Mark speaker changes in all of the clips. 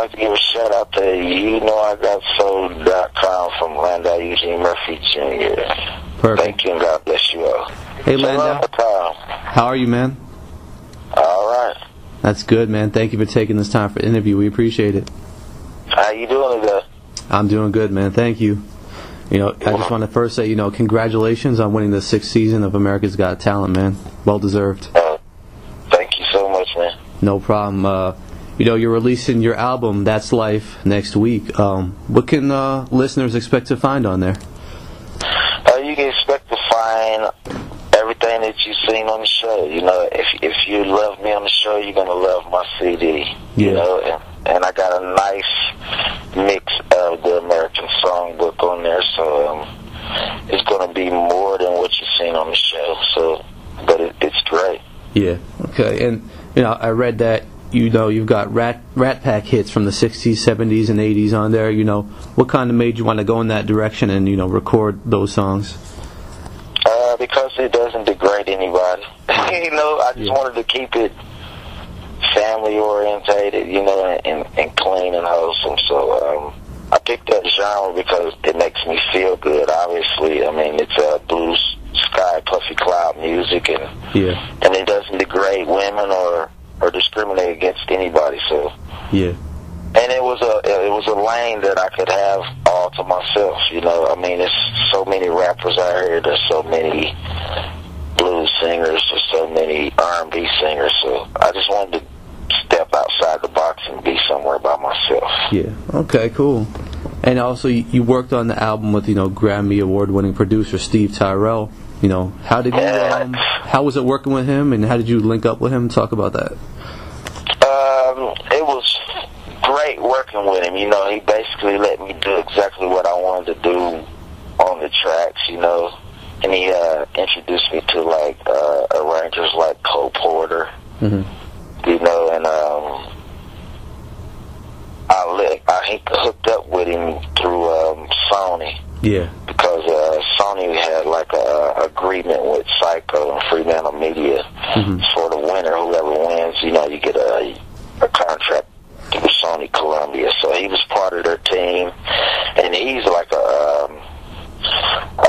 Speaker 1: like to give a shout out to YouKnowIGotSoul.com from Landau, Eugene Murphy Jr.
Speaker 2: Perfect.
Speaker 1: Thank you, and God bless you all.
Speaker 2: Hey, Landau. How are you, man?
Speaker 1: All right.
Speaker 2: That's good, man. Thank you for taking this time for the interview. We appreciate it.
Speaker 1: How you doing today?
Speaker 2: I'm doing good, man. Thank you. I just want to first say, congratulations on winning the 6th season of America's Got Talent, man. Well deserved.
Speaker 1: Thank you so much, man.
Speaker 2: No problem. You're releasing your album, That's Life, next week. What can listeners expect to find on there?
Speaker 1: You can expect to find everything that you've seen on the show. If you love me on the show, you're going to love my CD.
Speaker 2: Yeah.
Speaker 1: And I got a nice mix of the American Songbook on there, so it's going to be more than what you've seen on the show. But it's great.
Speaker 2: Yeah. Okay. And I read that you've got Rat Pack hits from the 60s, 70s, and 80s on there. What kind of made you want to go in that direction and record those songs?
Speaker 1: Because it doesn't degrade anybody. I just wanted to keep it family orientated, and clean and wholesome. So I picked that genre because it makes me feel good. Obviously, it's blue sky, puffy cloud music, and it doesn't degrade women or discriminate against anybody. So and it was a lane that I could have all to myself. There's so many rappers out here. There's so many blues singers. There's so many R&B singers. So I just wanted to step outside the box and be somewhere by myself.
Speaker 2: Yeah. Okay. Cool. And also, you worked on the album with Grammy Award-winning producer Steve Tyrell. How did you? How was it working with him, and how did you link up with him? Talk about that.
Speaker 1: It was great working with him. He basically let me do exactly what I wanted to do on the tracks. And he introduced me to arrangers like Cole Porter. Mm-hmm. And I hooked up with him through Sony. Yeah. Because Sony had a agreement with Psycho and Fremantle Media for the winner. Whoever wins, you get a contract through Sony Columbia. So he was part of their team, and he's like a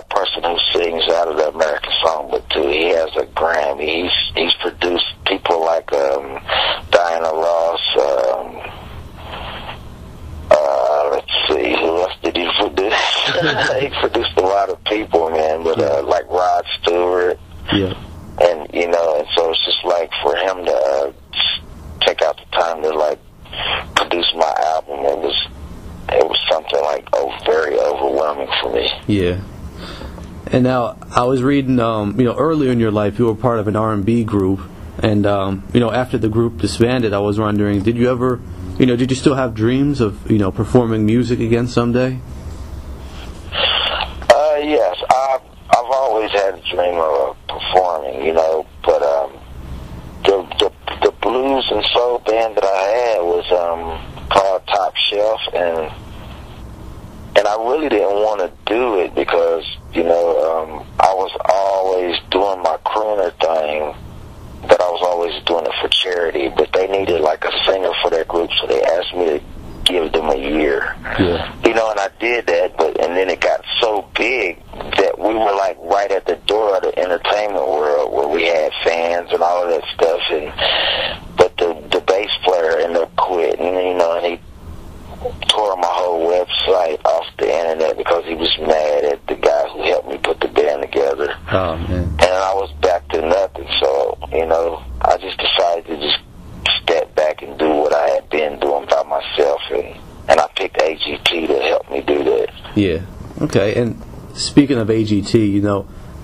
Speaker 1: person who sings out of the American Songbook too. He has a Grammy. He's produced people like Diana Ross. Let's see, who else did he produce? He produced a lot of people, man. But like Rod Stewart. Yeah. And and so it's just for him to take out the time to produce my album. It was something very overwhelming for me. Yeah.
Speaker 2: And now I was reading, earlier in your life you were part of an R&B group, and after the group disbanded, I was wondering, did you ever, did you still have dreams of performing music again someday?
Speaker 1: Yes, I've always had a dream of performing, but the blues and soul band that I had was called Top Shelf, and I really didn't want to do it because I was always doing my crooner thing, but I was always doing it for charity. But they needed a singer for their group, so they asked me to give them a year. Yeah. And I did that, and then it got so big that we were right at the door of the entertainment world where we had fans and all of that stuff. But the bass player ended up quitting, and he tore my whole website off the internet because he was mad at the guy who helped me put the band together. Oh, man. And I was back to nothing, so, I just decided to just step back and do what I had been doing by myself, and I picked AGT to help me do that.
Speaker 2: Yeah. Okay, and speaking of AGT,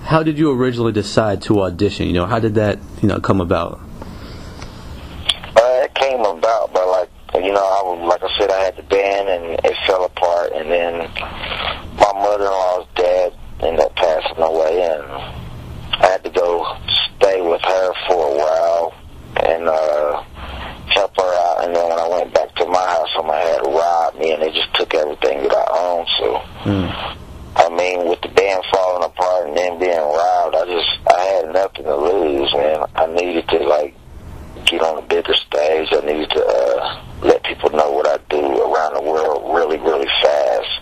Speaker 2: how did you originally decide to audition? How did that, come about?
Speaker 1: It came about by like I said, I had the band and it fell apart, and then my mother-in-law's dad ended up passing away, and I had to go stay with her for a while and help her out. And then when I went back to my house, somebody had robbed me, and they just took everything that I owned. So with the band falling apart and then being robbed, I had nothing to lose, man. I needed to get on a bigger stage. I needed to let people know what I do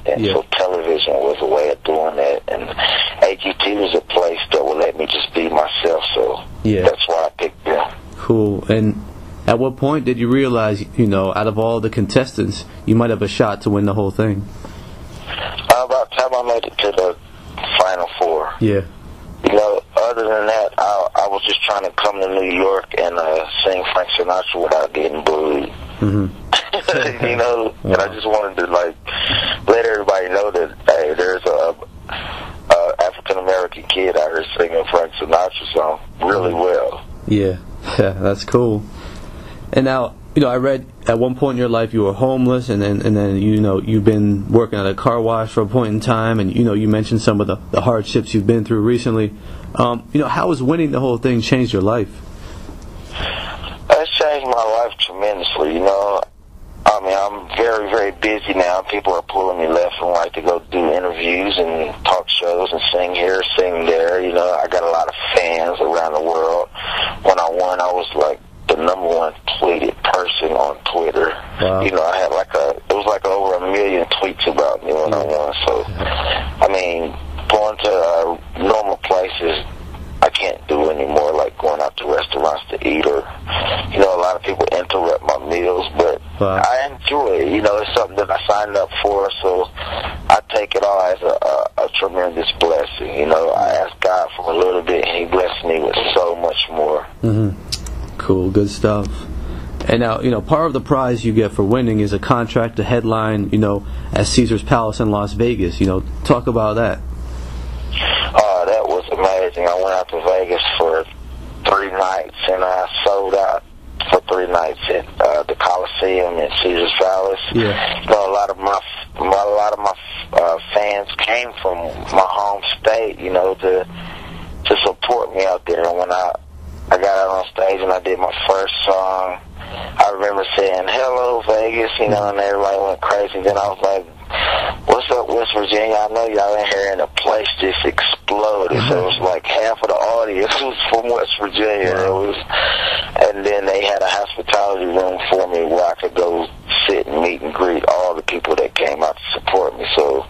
Speaker 1: And so television was a way of doing that. And AGT was a place that would let me just be myself, so that's why I picked them.
Speaker 2: Cool. And at what point did you realize, out of all the contestants, you might have a shot to win the whole thing?
Speaker 1: About the time I made it to the Final Four.
Speaker 2: Yeah.
Speaker 1: Other than that, I was just trying to come to New York and sing Frank Sinatra without getting booed.
Speaker 2: Mm-hmm.
Speaker 1: And I just wanted to let everybody know that hey, there's a African American kid out here singing Frank Sinatra song really well.
Speaker 2: Yeah, that's cool. And now, I read at one point in your life you were homeless, and then you've been working at a car wash for a point in time, and you mentioned some of the hardships you've been through recently. How has winning the whole thing changed your life?
Speaker 1: It's changed my life tremendously. I'm very, very busy now. People are pulling me left and right to go do interviews and talk shows and sing here, sing there. I got a lot of fans around the world. When I won, I was like the number one tweeted person on Twitter.
Speaker 2: Wow.
Speaker 1: I had it was over 1 million tweets about me when I won. So, going to normal places I can't do anymore, like going out to restaurants to eat, or a lot of people interrupt my meals, but I enjoy it. It's something that I signed up for, so I take it all as a tremendous blessing. I asked God for a little bit, and He blessed me with so much more.
Speaker 2: Mm-hmm. Cool, good stuff. And now, part of the prize you get for winning is a contract to headline, at Caesar's Palace in Las Vegas. Talk about that.
Speaker 1: That was amazing. I went out to Vegas for 3 nights, and I sold out for 3 nights at the Coliseum in Caesar's Palace.
Speaker 2: Yeah.
Speaker 1: A lot of my fans came from my home state, to support me out there. And when I got out on stage and I did my first song, I remember saying, "Hello, Vegas," and everybody went crazy. Then I was like, "What's up, West Virginia? I know y'all in here," and the place just exploded. So it was like half of the audience was from West Virginia. And then they had a hospitality room for me where I could go sit and meet and greet all the people that came out to support me. So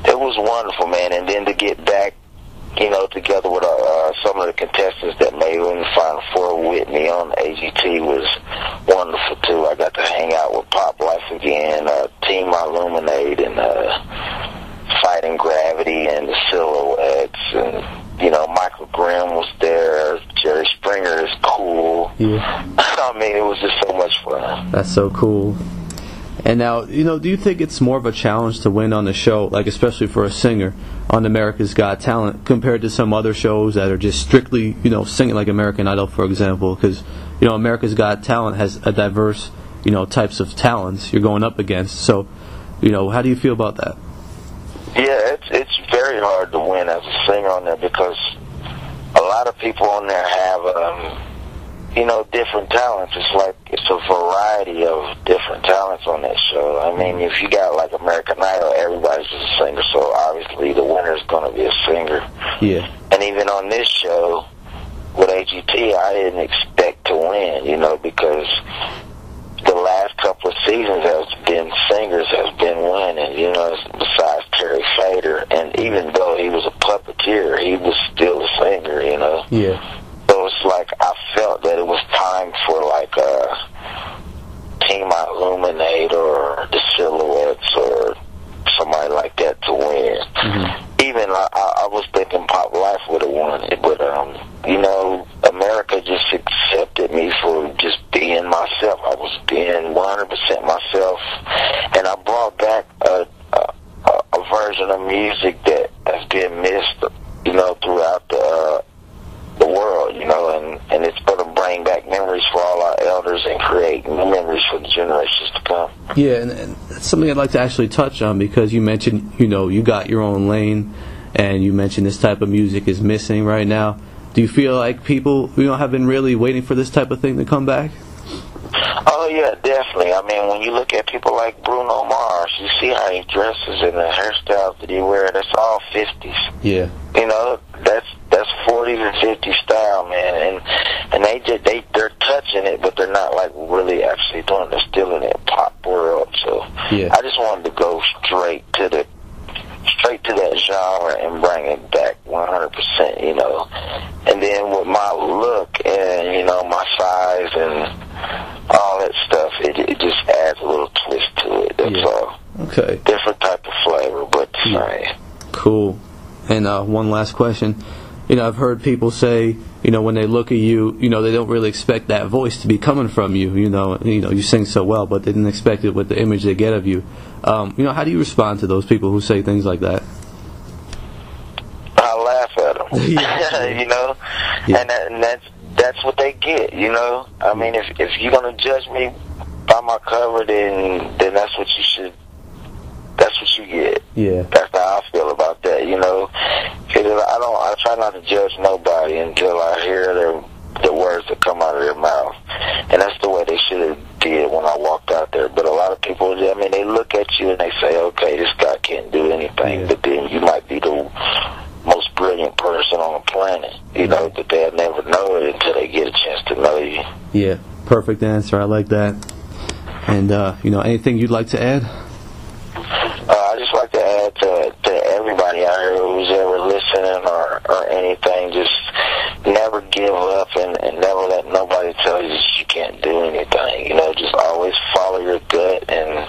Speaker 1: it was wonderful, man. And then to get back, together with some of the contestants that made it in the Final Four with me on AGT was wonderful, too. I got to hang out with Pop Life again, Team Illuminate, and Fighting Gravity, and the Silhouettes, and, Michael Grimm was there. Jerry Springer is cool.
Speaker 2: Yeah.
Speaker 1: It was just so much fun.
Speaker 2: That's so cool. And now, do you think it's more of a challenge to win on the show, especially for a singer, on America's Got Talent, compared to some other shows that are just strictly, singing like American Idol, for example? Because, America's Got Talent has a diverse, types of talents you're going up against. So, how do you feel about that?
Speaker 1: Yeah, it's very hard to win as a singer on there because a lot of people on there have, different talents. It's a variety of different talents on that show. If you got like American Idol, everybody's just a singer, so obviously the winner's going to be a singer.
Speaker 2: Yeah.
Speaker 1: And even on this show with AGT, I didn't expect to win, because the last couple of seasons singers has been winning, besides Terry Fader. And even though he was a puppeteer, he was still a singer,
Speaker 2: Yeah.
Speaker 1: So it's like I felt that it was time for like a Team Illuminate or the Silhouettes or somebody like that to win.
Speaker 2: Mm-hmm.
Speaker 1: Even I was thinking Pop Life would have won it, but America just accepted me for just being myself. I was being 100% myself, and I brought back a version of music that has been missed, throughout the world, and it's going to bring back memories for all our elders and create new memories for the generations to come.
Speaker 2: Yeah, and that's something I'd like to actually touch on, because you mentioned, you got your own lane, and you mentioned this type of music is missing right now. Do you feel like people, have been really waiting for this type of thing to come back?
Speaker 1: Oh, yeah, definitely. When you look at people like Bruno Mars, you see how he dresses and the hairstyles that he wears, that's all 50s.
Speaker 2: Yeah.
Speaker 1: That's 40s and 50s style, man. And they're touching it, but they're not, really actually doing it. They're still in that pop world. So
Speaker 2: yeah.
Speaker 1: I just wanted to go straight to the straight to that genre and bring it back 100%, you know. And then with my look and, you know, my size and all that stuff, it just adds a little twist to it, that's all.
Speaker 2: Okay.
Speaker 1: Different type of flavor, but the same.
Speaker 2: Cool. And one last question. You know, I've heard people say, you know, when they look at you, you know, they don't really expect that voice to be coming from you. You know, you sing so well, but they didn't expect it with the image they get of you. You know, how do you respond to those people who say things like that?
Speaker 1: I laugh at them. You know, and that's what they get. You know, I mean, if you're gonna judge me by my cover, then that's what you should. That's what you get.
Speaker 2: Yeah.
Speaker 1: That's how I feel about that, you know. 'Cause I try not to judge nobody until I hear the words that come out of their mouth. And that's the way they should have did when I walked out there. But a lot of people, I mean, they look at you and they say, okay, this guy can't do anything. Yeah. But then you might be the most brilliant person on the planet, you know, but they'll never know it until they get a chance to know you.
Speaker 2: Yeah, perfect answer. I like that. And, you know, anything you'd like to add?
Speaker 1: I just like to add to everybody out here who's ever listening or anything, just never give up and never let nobody tell you that you can't do anything. You know, just always follow your gut and